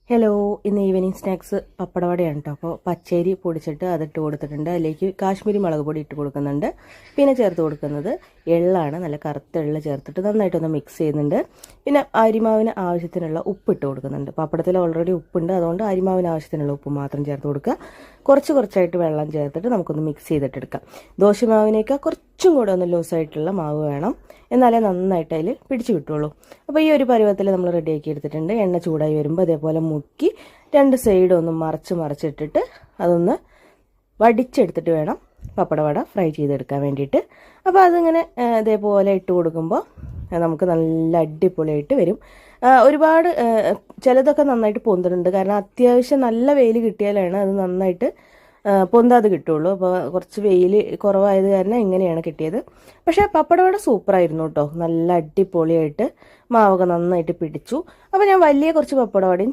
Hello, ഇന്ന് evening snacks പപ്പടവടയാണ് കേട്ടോ. അപ്പോൾ പച്ചരി പൊടിച്ചിട്ട് അതിട്ട് കൊടുത്തിട്ടുണ്ട്. അതിലേക്ക് കാശ്മീരി മുളക് പൊടി ഇട്ട് കൊടുക്കുന്നുണ്ട്. പിന്നെ ചേർത്ത് കൊടുക്കുന്നത് എള്ളാണ്. നല്ല കറുത്ത എള്ള് ചേർത്തിട്ട് നന്നായിട്ടൊന്ന് മിക്സ് ചെയ്യുന്നുണ്ട്. പിന്നെ അരിമാവിന് ആവശ്യത്തിനുള്ള ഉപ്പ് ഇട്ട് കൊടുക്കുന്നുണ്ട്. പപ്പടത്തിൽ ഓൾറെഡി ഉപ്പുണ്ട്, അതുകൊണ്ട് അരിമാവിന് ആവശ്യത്തിനുള്ള ഉപ്പ് മാത്രം ചേർത്ത് കൊടുക്കുക. കുറച്ചായിട്ട് വെള്ളം ചേർത്തിട്ട് നമുക്കൊന്ന് മിക്സ് ചെയ്തിട്ടെടുക്കാം. ദോശമാവിനേക്കാൾ കുറച്ചും കൂടെ ഒന്ന് ലൂസായിട്ടുള്ള മാവ് വേണം, എന്നാലേ നന്നായിട്ട് അതിൽ പിടിച്ചു കിട്ടുള്ളൂ. അപ്പോൾ ഈ ഒരു പരുവത്തിൽ നമ്മൾ റെഡിയാക്കി എടുത്തിട്ടുണ്ട്. എണ്ണ ചൂടായി വരുമ്പോൾ അതേപോലെ മുക്കി രണ്ട് സൈഡും ഒന്ന് മറിച്ചിട്ടിട്ട് അതൊന്ന് വടിച്ചെടുത്തിട്ട് വേണം പപ്പടവട ഫ്രൈ ചെയ്തെടുക്കാൻ വേണ്ടിയിട്ട്. അപ്പോൾ അതിങ്ങനെ ഇതേപോലെ ഇട്ട് കൊടുക്കുമ്പോൾ നമുക്ക് നല്ല അടിപൊളിയായിട്ട് വരും. ഒരുപാട് ചിലതൊക്കെ നന്നായിട്ട് പൊന്തുന്നുണ്ട്, കാരണം അത്യാവശ്യം നല്ല വെയിൽ കിട്ടിയാലാണ് അത് നന്നായിട്ട് പൊന്താതെ കിട്ടുള്ളൂ. അപ്പോൾ കുറച്ച് വെയിൽ കുറവായത് കാരണം ഇങ്ങനെയാണ് കിട്ടിയത്. പക്ഷേ പപ്പടവട സൂപ്പറായിരുന്നു കേട്ടോ. നല്ല അടിപൊളിയായിട്ട് മാവൊക്കെ നന്നായിട്ട് പിടിച്ചു. അപ്പോൾ ഞാൻ കുറച്ച് പപ്പടവടയും